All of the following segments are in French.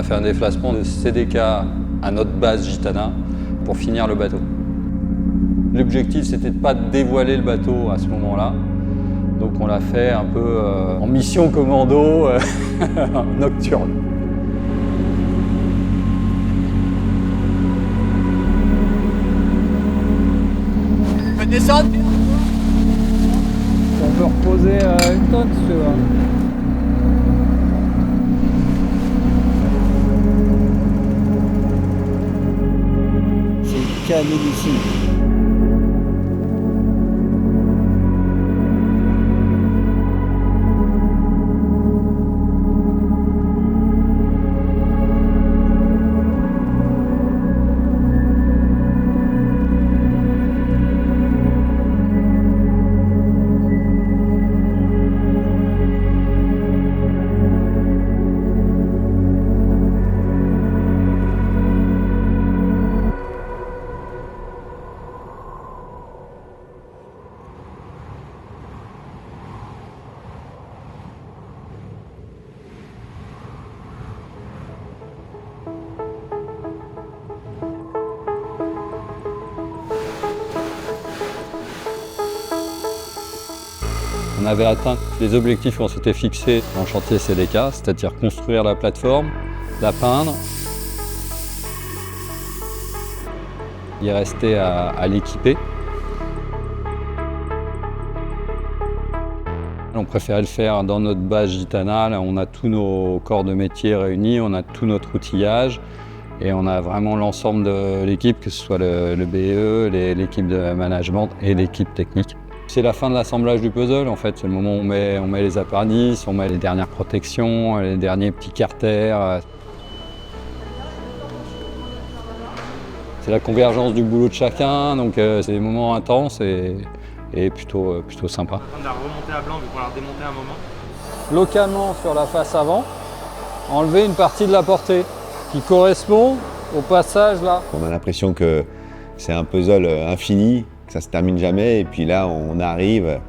a fait un déplacement de CDK à notre base Gitana pour finir le bateau. L'objectif, c'était de ne pas dévoiler le bateau à ce moment-là. Donc on l'a fait un peu en mission commando nocturne. On peut descendre. On peut reposer une tonne si tu veux. C'est canonissime. On avait atteint les objectifs qu'on s'était fixés en chantier CDK, c'est-à-dire construire la plateforme, la peindre. Il restait à l'équiper. On préférait le faire dans notre base Gitana. Là, on a tous nos corps de métier réunis, on a tout notre outillage et on a vraiment l'ensemble de l'équipe, que ce soit le BE, l'équipe de management et l'équipe technique. C'est la fin de l'assemblage du puzzle en fait, c'est le moment où on met les appendices, on met les dernières protections, les derniers petits carters. C'est la convergence du boulot de chacun, donc c'est des moments intenses et plutôt sympa. On a remonté à blanc vu qu'on l'a redémonté un moment. Localement sur la face avant, enlever une partie de la portée qui correspond au passage là. On a l'impression que c'est un puzzle infini, que ça se termine jamais, et puis là on arrive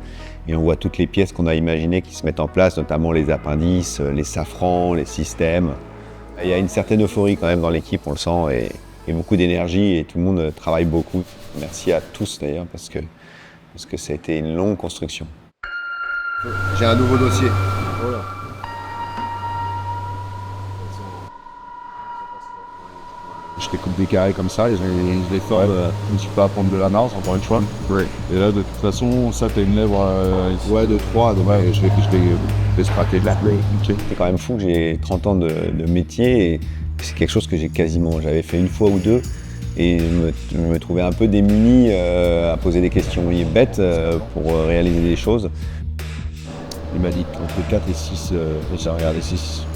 et on voit toutes les pièces qu'on a imaginées qui se mettent en place, notamment les appendices, les safrans, les systèmes. Il y a une certaine euphorie quand même dans l'équipe, on le sent, et beaucoup d'énergie, et tout le monde travaille beaucoup. Merci à tous d'ailleurs, parce que ça a été une longue construction. J'ai un nouveau dossier. Voilà. Je découpe des carrés comme ça et je les forme. Je ne suis pas à prendre de la marge, encore une fois. Ouais. Et là, de toute façon, ça, t'as une lèvre ici. Ouais, de 3, donc ouais, je vais sprater de la clé. C'est quand même fou que j'ai 30 ans de métier et c'est quelque chose que j'ai j'avais fait une fois ou deux et je me trouvais un peu démuni à poser des questions bêtes pour réaliser des choses. Il m'a dit entre 4 et 6, et j'ai regardé 6.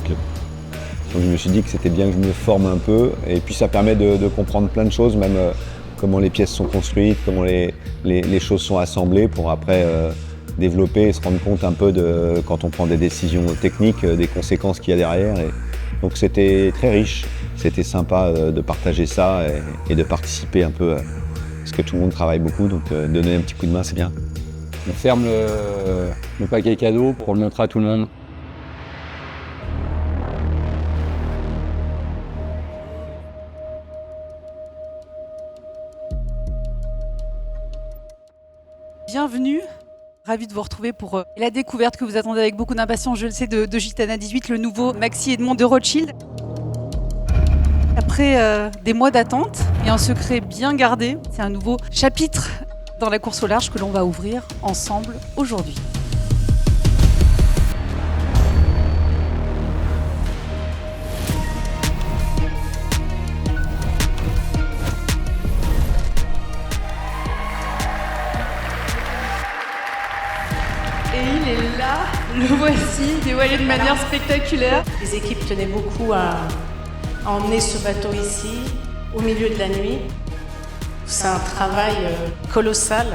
Donc je me suis dit que c'était bien que je me forme un peu et puis ça permet de comprendre plein de choses, même comment les pièces sont construites, comment les choses sont assemblées pour après développer et se rendre compte un peu de, quand on prend des décisions techniques, des conséquences qu'il y a derrière. Et donc c'était très riche, c'était sympa de partager ça et de participer un peu parce que tout le monde travaille beaucoup, donc donner un petit coup de main c'est bien. On ferme le paquet cadeau pour le montrer à tout le monde. Bienvenue, ravi de vous retrouver pour la découverte que vous attendez avec beaucoup d'impatience, je le sais, de Gitana 18, le nouveau Maxi Edmond de Rothschild. Après des mois d'attente et un secret bien gardé, c'est un nouveau chapitre dans la course au large que l'on va ouvrir ensemble aujourd'hui. Et il est là, le voici, dévoilé de manière spectaculaire. Les équipes tenaient beaucoup à emmener ce bateau ici, au milieu de la nuit. C'est un travail colossal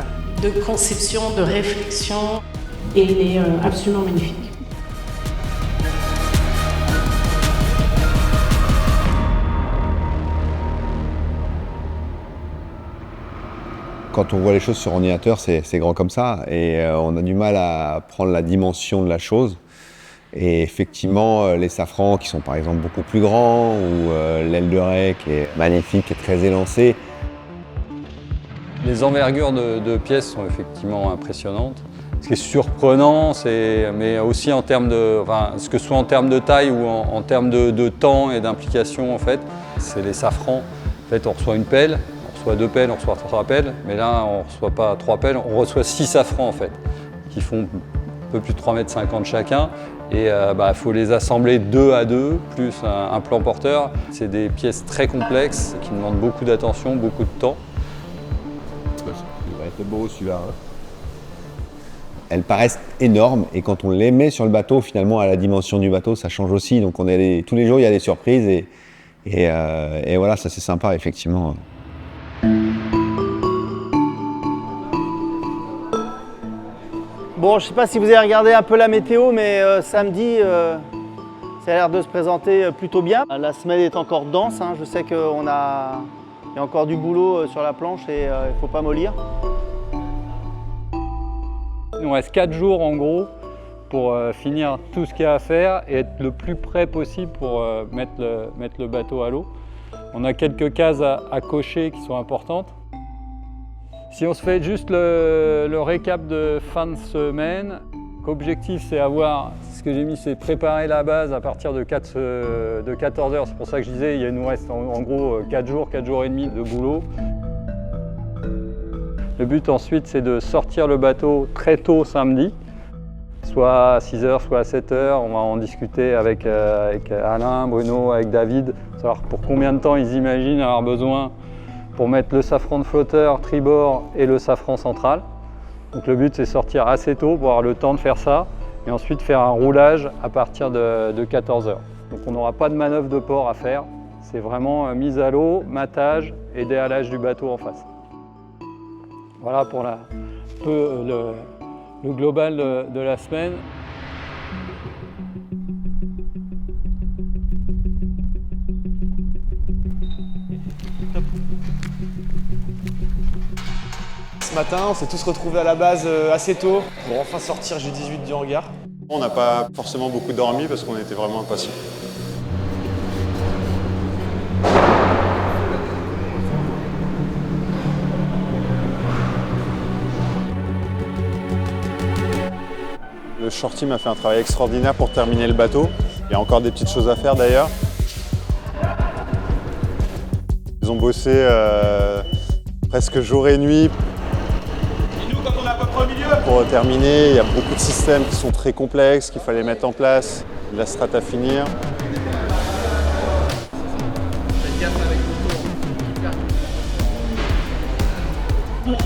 de conception, de réflexion, et il est absolument magnifique. Quand on voit les choses sur ordinateur, c'est grand comme ça et on a du mal à prendre la dimension de la chose. Et effectivement, les safrans qui sont par exemple beaucoup plus grands, ou l'aile de raie qui est magnifique et très élancée. Les envergures de pièces sont effectivement impressionnantes. Ce qui est surprenant, mais aussi en termes de, ce que ce soit en termes de taille ou en termes de temps et d'implication, en fait, c'est les safrans. En fait, on reçoit une pelle, on reçoit 2 pelles, on reçoit 3 pelles, mais là, on ne reçoit pas 3 pelles, on reçoit 6 safrans, en fait, qui font un peu plus de 3,50 m chacun. Et faut les assembler 2 à 2, plus un plan porteur. C'est des pièces très complexes qui demandent beaucoup d'attention, beaucoup de temps. Il va être beau celui-là. Hein. Elles paraissent énormes et quand on les met sur le bateau, finalement, à la dimension du bateau, ça change aussi. Donc tous les jours, il y a des surprises et voilà, ça c'est sympa, effectivement. Bon, je ne sais pas si vous avez regardé un peu la météo, mais samedi, ça a l'air de se présenter plutôt bien. La semaine est encore dense, hein. Je sais qu'il y a encore du boulot sur la planche et il ne faut pas mollir. Il nous reste 4 jours en gros pour finir tout ce qu'il y a à faire et être le plus près possible pour mettre le bateau à l'eau. On a quelques cases à cocher qui sont importantes. Si on se fait juste le récap de fin de semaine, l'objectif c'est ce que j'ai mis, c'est préparer la base à partir de 14 heures. C'est pour ça que je disais, il nous reste en gros 4 jours et demi de boulot. Le but ensuite c'est de sortir le bateau très tôt samedi, soit à 6 h, soit à 7 h. On va en discuter avec Alain, Bruno, avec David, savoir pour combien de temps ils imaginent avoir besoin pour mettre le safran de flotteur, tribord et le safran central. Donc le but c'est sortir assez tôt pour avoir le temps de faire ça et ensuite faire un roulage à partir de 14 h. Donc on n'aura pas de manœuvre de port à faire, c'est vraiment mise à l'eau, matage et déhalage du bateau en face. Voilà pour le global de la semaine. Ce matin, on s'est tous retrouvés à la base assez tôt pour enfin sortir G18 du hangar. On n'a pas forcément beaucoup dormi parce qu'on était vraiment impatients. Le short team a fait un travail extraordinaire pour terminer le bateau. Il y a encore des petites choses à faire d'ailleurs. Ils ont bossé presque jour et nuit. Et nous, quand on est à peu près au milieu, pour terminer, il y a beaucoup de systèmes qui sont très complexes, qu'il fallait mettre en place, de la strat à finir.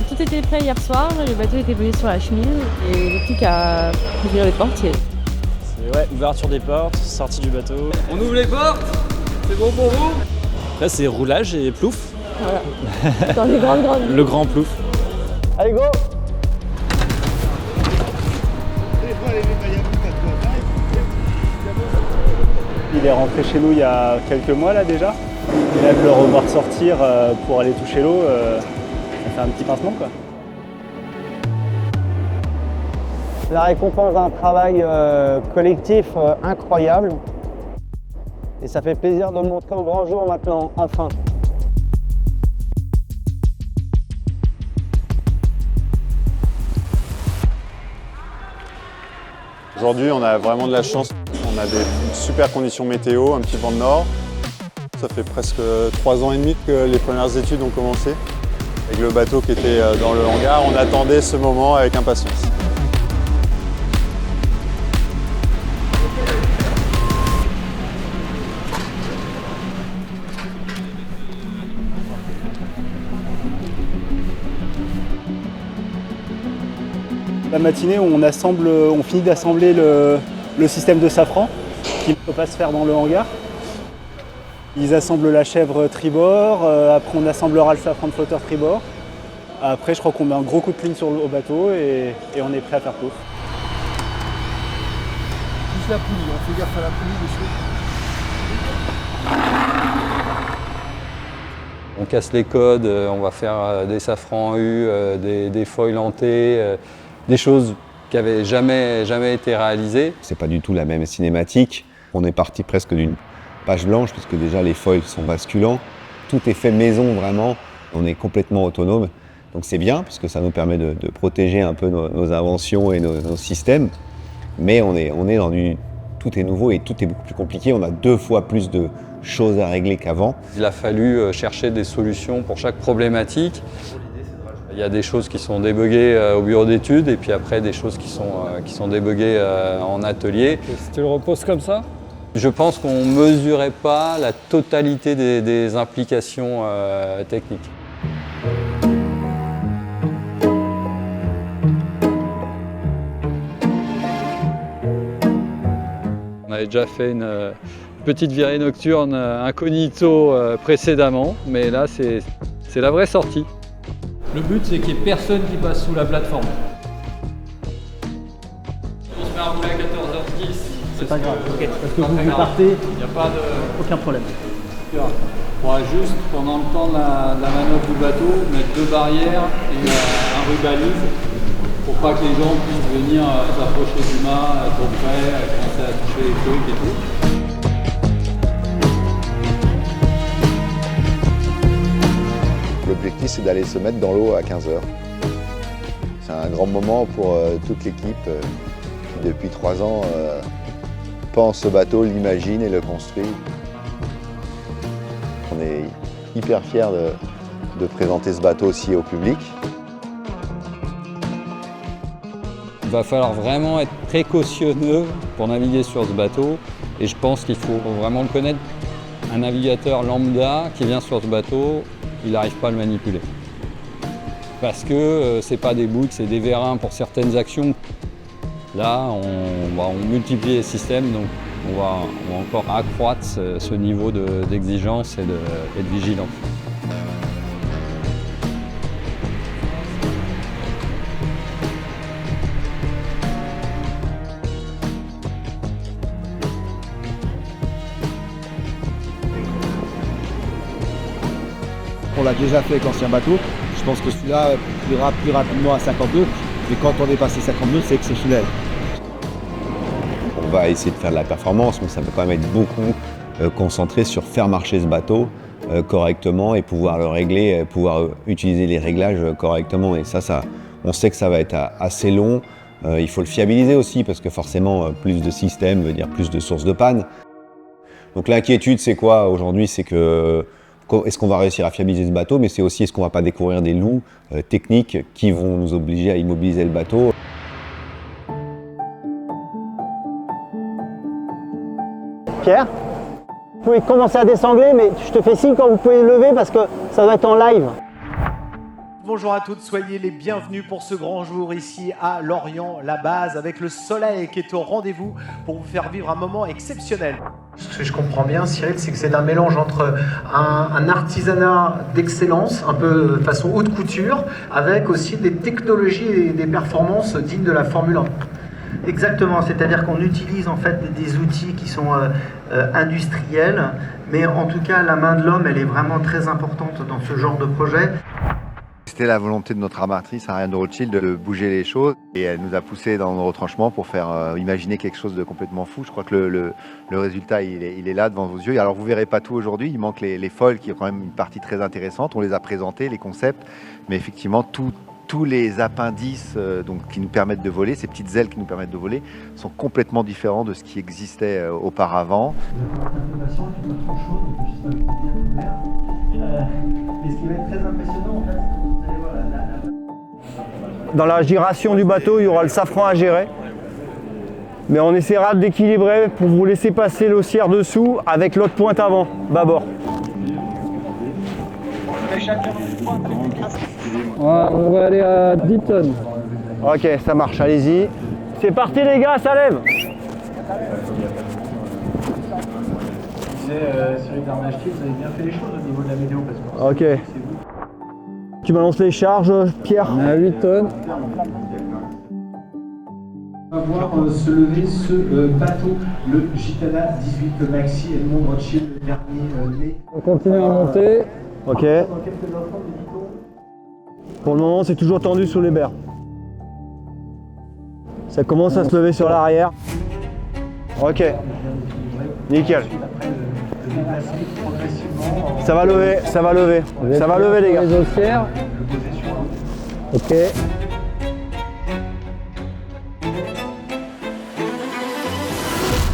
Tout était prêt hier soir, le bateau était posé sur la chemise et il n'y avait plus qu'à ouvrir les portes. C'est ouverture des portes, sortie du bateau. On ouvre les portes. C'est bon pour vous? Après c'est roulage et plouf. Voilà. Dans les grandes. Le grand plouf. Allez, go! Il est rentré chez nous il y a quelques mois là déjà. Et là de le revoir sortir pour aller toucher l'eau, ça fait un petit pincement quoi. La récompense d'un travail collectif incroyable. Et ça fait plaisir de le montrer au grand jour maintenant, enfin. Aujourd'hui, on a vraiment de la chance. On a des super conditions météo, un petit vent de nord. Ça fait presque 3 ans et demi que les premières études ont commencé. Avec le bateau qui était dans le hangar, on attendait ce moment avec impatience. La matinée, on finit d'assembler le système de safran qui ne peut pas se faire dans le hangar. Ils assemblent la chèvre tribord, après on assemblera le safran de flotteur tribord. Après je crois qu'on met un gros coup de clean au bateau et on est prêt à faire plouf. Juste la poulie, on fait gaffe à la poulie dessus. On casse les codes, on va faire des safrans U, des foils lentés, des choses qui n'avait jamais été réalisé. C'est pas du tout la même cinématique. On est parti presque d'une page blanche, puisque déjà les foils sont basculants. Tout est fait maison vraiment. On est complètement autonome. Donc c'est bien, parce que ça nous permet de protéger un peu nos inventions et nos systèmes. Mais on est dans du... Tout est nouveau et tout est beaucoup plus compliqué. On a 2 fois plus de choses à régler qu'avant. Il a fallu chercher des solutions pour chaque problématique. Il y a des choses qui sont débuggées au bureau d'études et puis après des choses qui sont débuggées en atelier. Si tu le reposes comme ça? Je pense qu'on ne mesurait pas la totalité des implications techniques. On avait déjà fait une petite virée nocturne incognito précédemment, mais là c'est la vraie sortie. Le but, c'est qu'il n'y ait personne qui passe sous la plateforme. On se met à rouler à 14h10. C'est pas grave, ok. Parce que vous partez, il n'y a pas de... aucun problème. On pourra juste, pendant le temps de la manœuvre du bateau, mettre 2 barrières et un rubalise pour pas que les gens puissent venir s'approcher du mât, être prêts, commencer à toucher les trucs et tout. L'objectif, c'est d'aller se mettre dans l'eau à 15h. C'est un grand moment pour toute l'équipe qui, depuis 3 ans, pense ce bateau, l'imagine et le construit. On est hyper fiers de présenter ce bateau aussi au public. Il va falloir vraiment être précautionneux pour naviguer sur ce bateau et je pense qu'il faut vraiment le connaître. Un navigateur lambda qui vient sur ce bateau, il n'arrive pas à le manipuler. Parce que c'est pas des bouts, c'est des vérins pour certaines actions. Là, on multiplie les systèmes, donc on va encore accroître ce niveau d'exigence et de vigilance. On l'a déjà fait avec l'ancien bateau. Je pense que celui-là ira plus rapidement à 52. Mais quand on est passé 52, c'est exceptionnel. On va essayer de faire de la performance, mais ça peut quand même être beaucoup concentré sur faire marcher ce bateau correctement et pouvoir le régler, pouvoir utiliser les réglages correctement. Et ça, on sait que ça va être assez long. Il faut le fiabiliser aussi, parce que forcément, plus de systèmes veut dire plus de sources de panne. Donc l'inquiétude, c'est quoi aujourd'hui? C'est que est-ce qu'on va réussir à fiabiliser ce bateau, mais c'est aussi est-ce qu'on ne va pas découvrir des loups techniques qui vont nous obliger à immobiliser le bateau. Pierre, vous pouvez commencer à désangler, mais je te fais signe quand vous pouvez lever parce que ça va être en live. Bonjour à toutes, soyez les bienvenus pour ce grand jour ici à Lorient, la base, avec le soleil qui est au rendez-vous pour vous faire vivre un moment exceptionnel. Ce que je comprends bien, Cyril, c'est que c'est un mélange entre un artisanat d'excellence, un peu façon haute couture, avec aussi des technologies et des performances dignes de la Formule 1. Exactement, c'est-à-dire qu'on utilise en fait des outils qui sont industriels, mais en tout cas la main de l'homme, elle est vraiment très importante dans ce genre de projet. C'était la volonté de notre armatrice Ariane de Rothschild de bouger les choses et elle nous a poussé dans nos retranchements pour faire imaginer quelque chose de complètement fou. Je crois que le résultat il est là devant vos yeux. Alors vous verrez pas tout aujourd'hui, il manque les foils qui est quand même une partie très intéressante. On les a présentés, les concepts, mais effectivement tous les appendices qui nous permettent de voler, ces petites ailes qui nous permettent de voler, sont complètement différents de ce qui existait auparavant. Et ce qui va être très impressionnant, en fait, vous allez voir Dans la giration du bateau, il y aura le safran à gérer. Mais on essaiera d'équilibrer pour vous laisser passer l'haussière dessous avec l'autre pointe avant, bâbord. On va aller à 10 tonnes. Ok, ça marche, allez-y. C'est parti les gars, ça lève. Cyril Darnachtier, vous avez bien fait les choses au niveau de la météo parce que ok. Tu balances les charges, Pierre? On est à 8 tonnes. On va voir se lever ce bateau, le Gitana 18 Maxi Edmond Rothschild, le dernier né. On continue à monter. Ok. Pour le moment, c'est toujours tendu sous les berres. Ça commence à se lever sur l'arrière. Ok. Nickel. Ça va lever, ça va lever. Ça va lever les gars. Les haussières. Ok.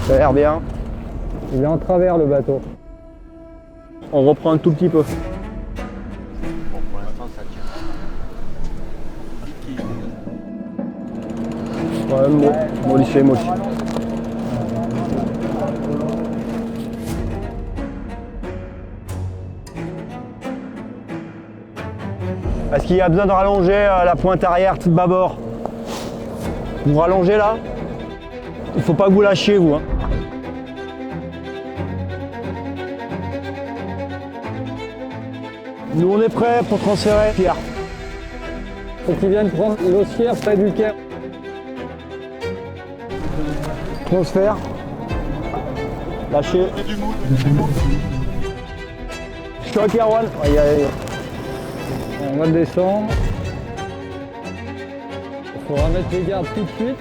Ça a l'air bien. Il est en travers le bateau. On reprend un tout petit peu. Ouais, modifié. Est-ce qu'il y a besoin de rallonger la pointe arrière tout de bâbord? Vous rallongez là? Il faut pas que vous lâchiez vous. Hein. Nous on est prêts pour transférer Pierre. Faut qu'ils viennent prendre l'haussière près du quai. Transfert. Lâchez. Choc Erwan. Aïe, aïe. On va le descendre. Il faudra mettre les gardes tout de suite.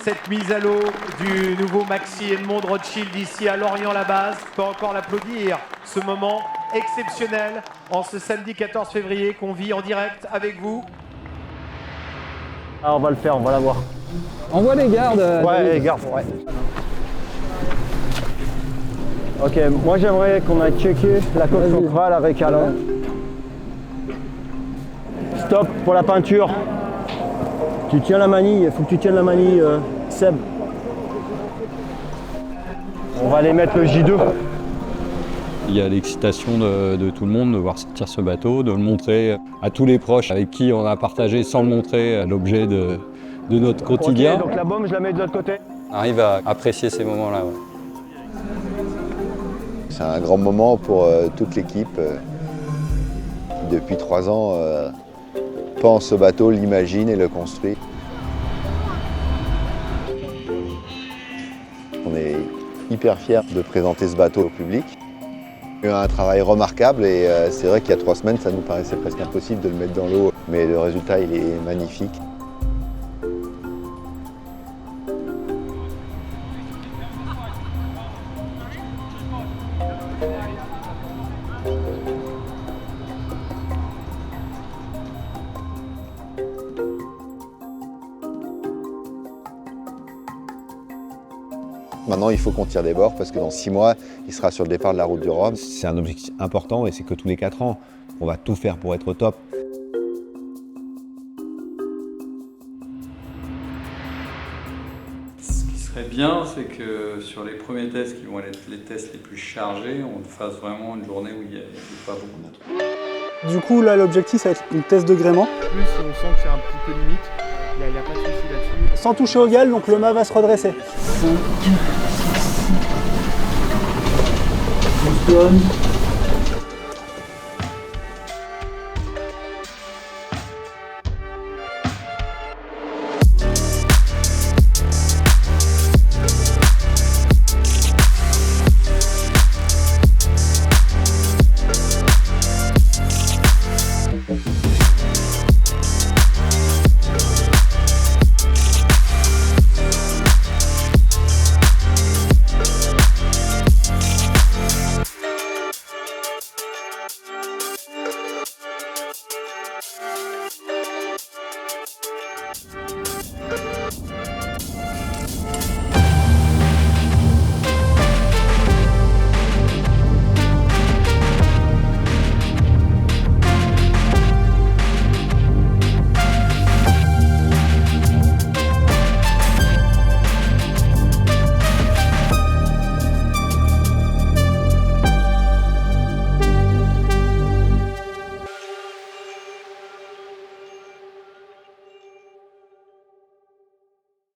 Cette mise à l'eau du nouveau Maxi Edmond de Rothschild ici à Lorient-la-Base. On peut encore l'applaudir, ce moment exceptionnel en ce samedi 14 février qu'on vit en direct avec vous. Ah, on va le faire, on va la voir. On voit les gardes. Ouais, les gardes, ouais. Ok, moi j'aimerais qu'on aille checker la coque centrale avec Alain. Stop pour la peinture. Tu tiens la manille, il faut que tu tiennes la manille, Seb. On va aller mettre le J2. Il y a l'excitation de tout le monde de voir sortir ce bateau, de le montrer à tous les proches avec qui on a partagé sans le montrer l'objet de notre quotidien. Ok, donc la bombe, je la mets de l'autre côté. On arrive à apprécier ces moments-là. Ouais. C'est un grand moment pour toute l'équipe qui, depuis 3 ans, pense ce bateau, l'imagine et le construit. On est hyper fiers de présenter ce bateau au public. Il y a eu un travail remarquable et c'est vrai qu'il y a 3 semaines, ça nous paraissait presque impossible de le mettre dans l'eau, mais le résultat, il est magnifique. Maintenant, il faut qu'on tire des bords parce que dans 6 mois, il sera sur le départ de la route du Rhum. C'est un objectif important et c'est que tous les 4 ans, on va tout faire pour être au top. Ce qui serait bien, c'est que sur les premiers tests qui vont être les tests les plus chargés, on fasse vraiment une journée où il n'y a pas beaucoup de. Du coup, là, l'objectif, ça va être une test de gréement. Plus on sent que c'est un petit peu limite, il n'y a pas de souci là-dessus. Sans toucher au gale, donc le mât va se redresser. On se donne.